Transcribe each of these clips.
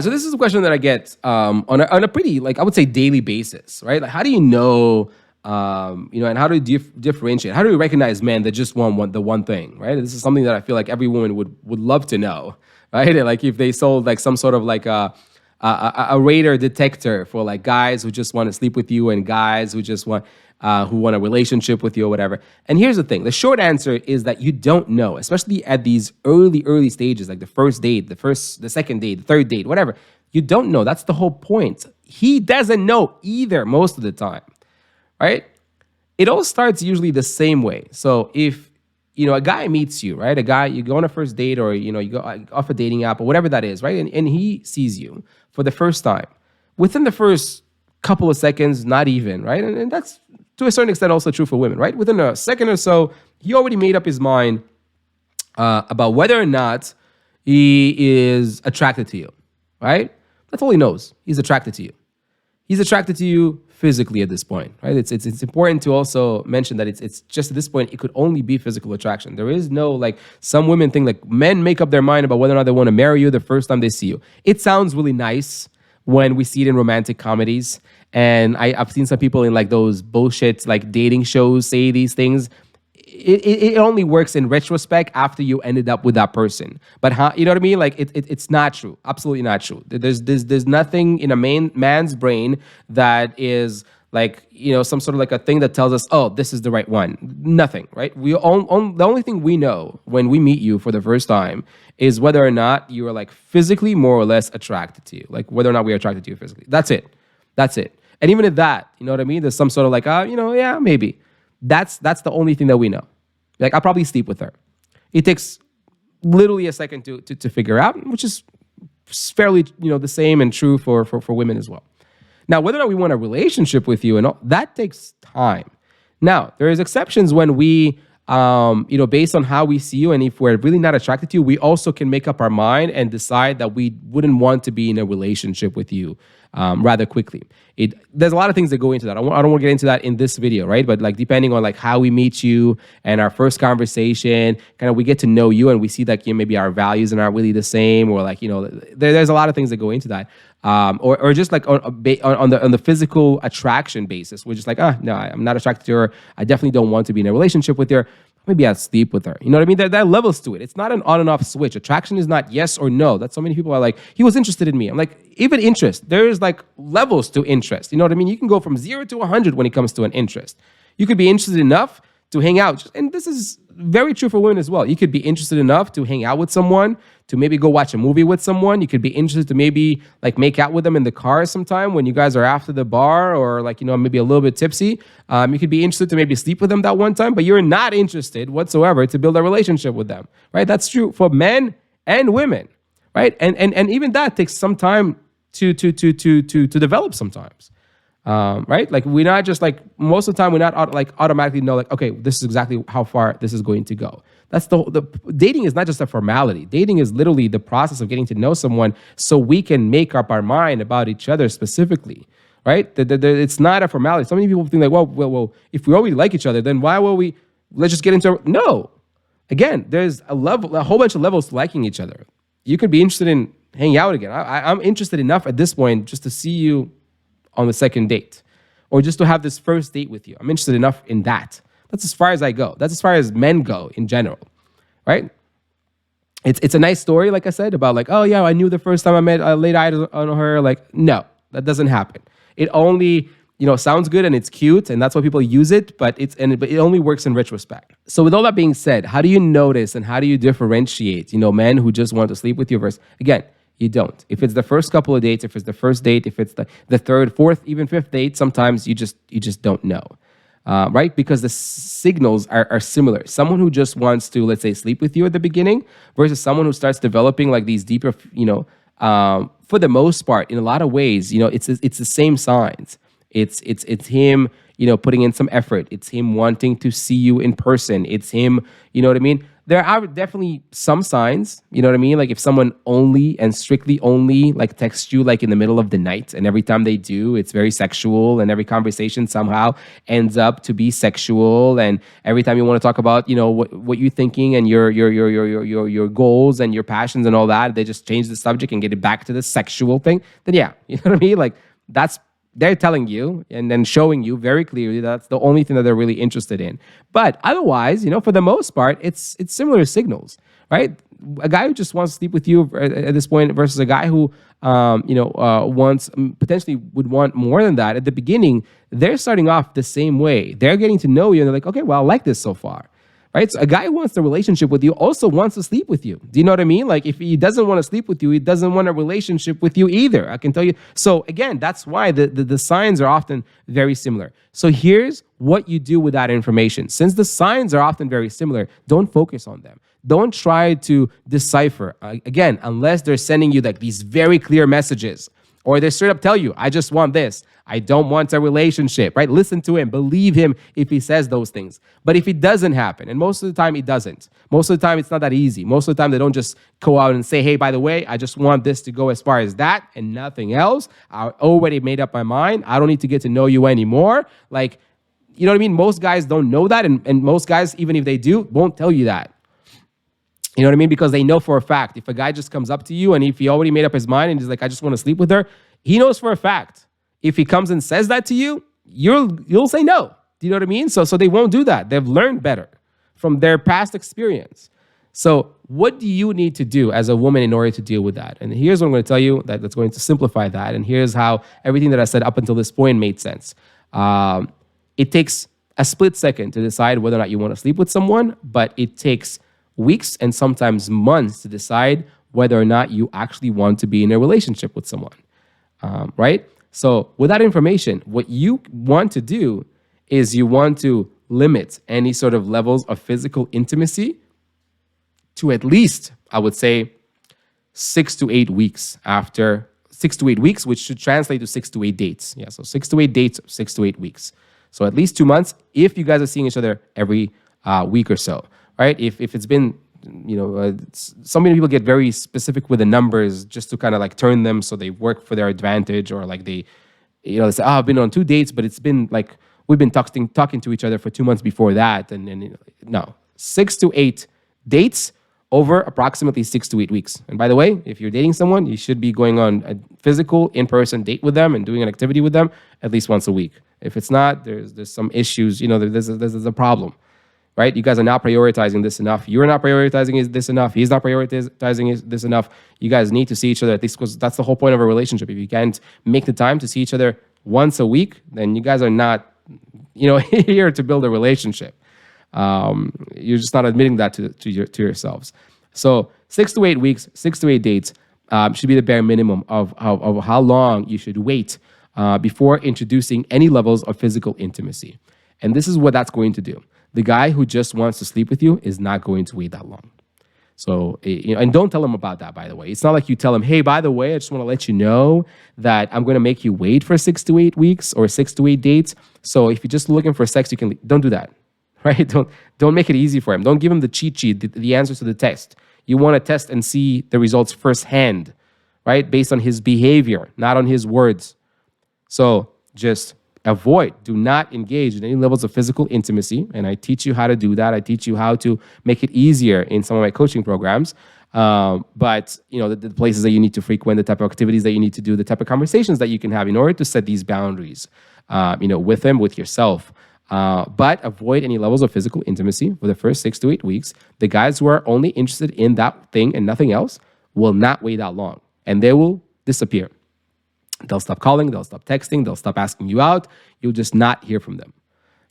So this is a question that I get on a pretty, like, I would say, daily basis, right? Like, how do you know, and how do you differentiate? How do you recognize men that just want the one thing, right? This is something that I feel like every woman would love to know, right? And, like, if they sold like some sort of like a radar detector for like guys who just want to sleep with you and guys who want a relationship with you or whatever. And here's the thing: the short answer is that you don't know, especially at these early stages, like the first date, the second date, the third date, whatever. You don't know. That's the whole point. He doesn't know either most of the time, right? It all starts usually the same way. So if a guy meets you, right? A guy, you go on a first date, or you go off a dating app or whatever that is, right? And he sees you for the first time. Within the first couple of seconds, not even, right? And that's to a certain extent also true for women, right? Within a second or so, he already made up his mind about whether or not he is attracted to you, right? That's all he knows. He's attracted to you. He's attracted to you physically at this point, right? It's important to also mention that it's just at this point, it could only be physical attraction. There is no, like, some women think like men make up their mind about whether or not they want to marry you the first time they see you. It sounds really nice when we see it in romantic comedies. And I've seen some people in like those bullshit like dating shows say these things. It only works in retrospect after you ended up with that person. But you know what I mean? Like it's not true. Absolutely not true. There's nothing in a man's brain that is like, some sort of like a thing that tells us, oh, this is the right one. Nothing, right? The only thing we know when we meet you for the first time is whether or not you are like physically more or less attracted to you, like whether or not we are attracted to you physically. That's it. And even at that, you know what I mean? There's some sort of like, yeah, maybe. That's the only thing that we know. Like, I'll probably sleep with her. It takes literally a second to figure out, which is fairly, the same and true for women as well. Now, whether or not we want a relationship with you and all, that takes time. Now, there is exceptions when we, based on how we see you, and if we're really not attracted to you, we also can make up our mind and decide that we wouldn't want to be in a relationship with you rather quickly. There's a lot of things that go into that. I don't want to get into that in this video, right? But like, depending on like how we meet you and our first conversation, kind of we get to know you and we see that maybe our values are not really the same, or like, there's a lot of things that go into that. Or just like on the physical attraction basis, we're just like, no, I'm not attracted to her. I definitely don't want to be in a relationship with her. Maybe I'll sleep with her. You know what I mean? There are levels to it. It's not an on and off switch. Attraction is not yes or no. That's so many people are like, he was interested in me. I'm like, even interest, there's like levels to interest. You know what I mean? You can go from 0 to 100 when it comes to an interest. You could be interested enough to hang out. And this is very true for women as well. You could be interested enough to hang out with someone, to maybe go watch a movie with someone. You could be interested to maybe like make out with them in the car sometime when you guys are after the bar, or like, maybe a little bit tipsy. You could be interested to maybe sleep with them that one time, but you're not interested whatsoever to build a relationship with them, right? That's true for men and women, right? And even that takes some time to develop sometimes. Right? Like, we're not just like, most of the time we're not automatically know like, okay, this is exactly how far this is going to go. That's the dating is not just a formality. Dating is literally the process of getting to know someone so we can make up our mind about each other specifically, right? It's not a formality. So many people think like, well, if we already like each other, then why will let's just get into no. Again, there's a whole bunch of levels to liking each other. You could be interested in hanging out again. I'm interested enough at this point just to see you on the second date, or just to have this first date with you. I'm interested enough in that. That's as far as I go. That's as far as men go in general, right? It's a nice story, like I said, about like, oh yeah, I knew the first time I laid eyes on her. Like, no, that doesn't happen. It only, sounds good and it's cute, and that's why people use it, but it only works in retrospect. So with all that being said, how do you notice and how do you differentiate, men who just want to sleep with you versus, again, you don't. If it's the first couple of dates, if it's the first date, if it's the third, fourth, even fifth date, sometimes you just don't know, right? Because the signals are similar. Someone who just wants to, let's say, sleep with you at the beginning versus someone who starts developing like these deeper, for the most part, in a lot of ways, it's the same signs. It's him, putting in some effort. It's him wanting to see you in person. It's him, you know what I mean? there are definitely some signs, you know what I mean? Like if someone only and strictly only like texts you like in the middle of the night, and every time they do, it's very sexual, and every conversation somehow ends up to be sexual, and every time you want to talk about, what you're thinking and your goals and your passions and all that, they just change the subject and get it back to the sexual thing. Then yeah, you know what I mean? Like that's they're telling you and then showing you very clearly that's the only thing that they're really interested in. But otherwise, for the most part, it's similar signals, right? A guy who just wants to sleep with you at this point versus a guy who, wants potentially would want more than that. At the beginning, they're starting off the same way. They're getting to know you, and they're like, okay, well, I like this so far. Right? So a guy who wants a relationship with you also wants to sleep with you. Do you know what I mean? Like if he doesn't want to sleep with you, he doesn't want a relationship with you either. I can tell you. So again, that's why the signs are often very similar. So here's what you do with that information. Since the signs are often very similar, don't focus on them. Don't try to decipher. Again, unless they're sending you like these very clear messages, or they straight up tell you, I just want this. I don't want a relationship, right? Listen to him. Believe him if he says those things. But if it doesn't happen, and most of the time it doesn't, most of the time it's not that easy. Most of the time they don't just go out and say, hey, by the way, I just want this to go as far as that and nothing else. I already made up my mind. I don't need to get to know you anymore. Like, you know what I mean? Most guys don't know that. And most guys, even if they do, won't tell you that. You know what I mean? Because they know for a fact, if a guy just comes up to you and if he already made up his mind and he's like, I just want to sleep with her, he knows for a fact. If he comes and says that to you, you'll say no. Do you know what I mean? So they won't do that. They've learned better from their past experience. So what do you need to do as a woman in order to deal with that? And here's what I'm going to tell you that's going to simplify that. And here's how everything that I said up until this point made sense. It takes a split second to decide whether or not you want to sleep with someone, but it takes weeks and sometimes months to decide whether or not you actually want to be in a relationship with someone, right? So with that information, what you want to do is you want to limit any sort of levels of physical intimacy to at least, I would say, 6 to 8 weeks after 6 to 8 weeks, which should translate to 6 to 8 dates. Yeah, so 6 to 8 dates, 6 to 8 weeks. So at least 2 months if you guys are seeing each other every week or so. Right? If it's been, so many people get very specific with the numbers just to kind of like turn them so they work for their advantage, or like they say, oh, I've been on 2 dates, but it's been like we've been talking to each other for 2 months before that, and no, 6 to 8 dates over approximately 6 to 8 weeks. And by the way, if you're dating someone, you should be going on a physical in-person date with them and doing an activity with them at least once a week. If it's not, there's some issues. There's a problem. Right? You guys are not prioritizing this enough. You're not prioritizing this enough. He's not prioritizing this enough. You guys need to see each other at least, because that's the whole point of a relationship. If you can't make the time to see each other once a week, then you guys are not, here to build a relationship. You're just not admitting that to yourselves. So 6 to 8 weeks, 6 to 8 dates should be the bare minimum of how long you should wait before introducing any levels of physical intimacy. And this is what that's going to do. The guy who just wants to sleep with you is not going to wait that long. So, and don't tell him about that, by the way. It's not like you tell him, hey, by the way, I just want to let you know that I'm going to make you wait for 6 to 8 weeks or 6 to 8 dates. So if you're just looking for sex, you can, don't do that, right? Don't make it easy for him. Don't give him the cheat sheet, the answers to the test. You want to test and see the results firsthand, right? Based on his behavior, not on his words. So just do not engage in any levels of physical intimacy. And I teach you how to do that. I teach you how to make it easier in some of my coaching programs. But the places that you need to frequent, the type of activities that you need to do, the type of conversations that you can have in order to set these boundaries, with them, with yourself. But avoid any levels of physical intimacy for the first 6 to 8 weeks. The guys who are only interested in that thing and nothing else will not wait that long, and they will disappear. They'll stop calling, they'll stop texting, they'll stop asking you out. You'll just not hear from them,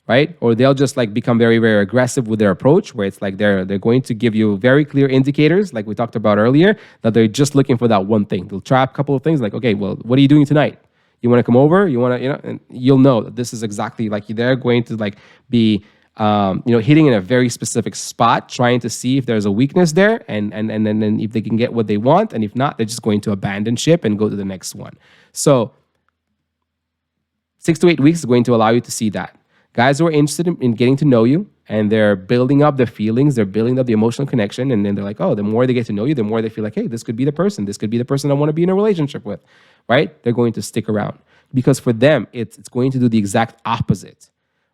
right? Or they'll just like become very, very aggressive with their approach, where it's like they're going to give you very clear indicators, like we talked about earlier, that they're just looking for that one thing. They'll try a couple of things like, okay, well, what are you doing tonight? You want to come over? You want to, and you'll know that this is exactly like they're going to like be, hitting in a very specific spot, trying to see if there's a weakness there, and then if they can get what they want, and if not, they're just going to abandon ship and go to the next one. So 6 to 8 weeks is going to allow you to see that. Guys who are interested in getting to know you, and they're building up the feelings, they're building up the emotional connection, and then they're like, oh, the more they get to know you, the more they feel like, hey, this could be the person, this could be the person I want to be in a relationship with, right? They're going to stick around because for them, it's going to do the exact opposite,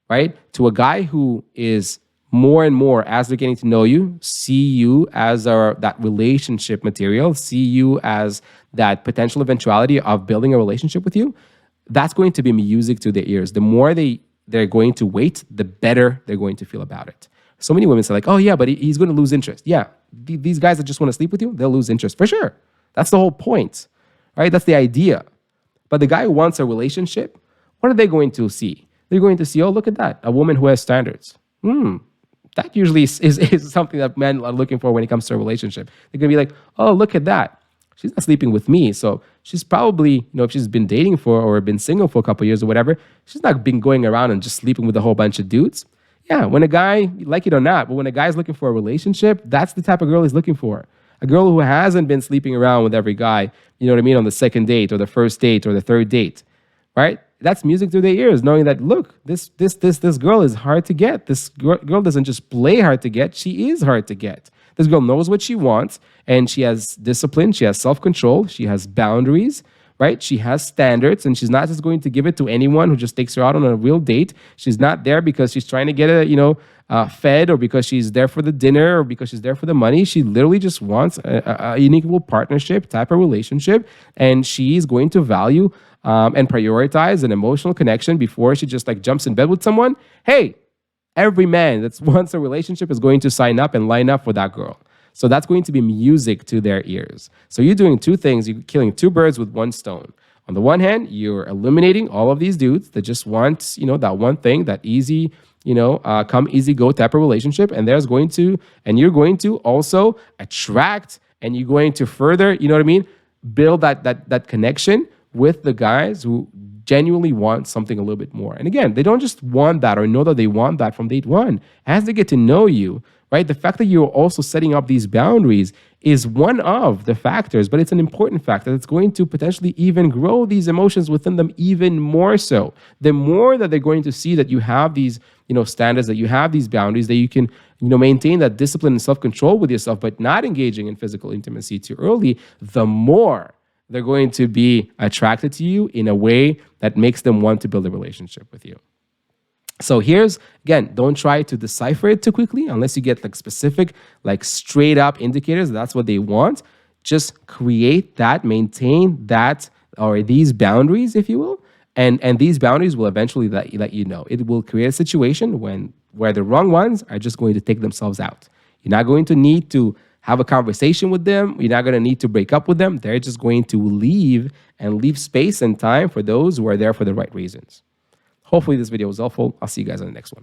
right? To a guy who is more and more, as they're getting to know you, see you as that relationship material, see you as that potential eventuality of building a relationship with you, that's going to be music to their ears. The more they're going to wait, the better they're going to feel about it. So many women say like, oh yeah, but he's going to lose interest. Yeah, these guys that just want to sleep with you, they'll lose interest for sure. That's the whole point, right? That's the idea. But the guy who wants a relationship, what are they going to see? They're going to see, oh, look at that, a woman who has standards. That usually is something that men are looking for when it comes to a relationship. They're going to be like, oh, look at that. She's not sleeping with me. So she's probably, if she's been dating for or been single for a couple of years or whatever, she's not been going around and just sleeping with a whole bunch of dudes. Yeah, when a guy, like it or not, but when a guy's looking for a relationship, that's the type of girl he's looking for. A girl who hasn't been sleeping around with every guy, you know what I mean, on the second date or the first date or the third date, right? That's music to their ears, knowing that, look, this girl is hard to get. This girl doesn't just play hard to get, she is hard to get. This girl knows what she wants, and she has discipline, she has self-control, she has boundaries, right? She has standards, and she's not just going to give it to anyone who just takes her out on a real date. She's not there because she's trying to get fed, or because she's there for the dinner, or because she's there for the money. She literally just wants a unequal partnership type of relationship, and she's going to value and prioritize an emotional connection before she just like jumps in bed with someone. Hey, every man that wants a relationship is going to sign up and line up for that girl. So that's going to be music to their ears. So you're doing two things. You're killing two birds with one stone. On the one hand, you're eliminating all of these dudes that just want, that one thing, that easy, come easy go type of relationship. And you're going to also attract, and you're going to further, build that connection with the guys who genuinely want something a little bit more. And again, they don't just want that or know that they want that from date one. As they get to know you, right, the fact that you're also setting up these boundaries is one of the factors, but it's an important factor that's going to potentially even grow these emotions within them even more so. The more that they're going to see that you have these, standards, that you have these boundaries, that you can, maintain that discipline and self-control with yourself, but not engaging in physical intimacy too early, the more they're going to be attracted to you in a way that makes them want to build a relationship with you. So here's, again, don't try to decipher it too quickly unless you get like specific, like straight up indicators. That's what they want. Just create that, maintain that, or these boundaries, if you will. And these boundaries will eventually let you know. It will create a situation where the wrong ones are just going to take themselves out. You're not going to need to have a conversation with them. You're not going to need to break up with them. They're just going to leave and leave space and time for those who are there for the right reasons. Hopefully this video was helpful. I'll see you guys on the next one.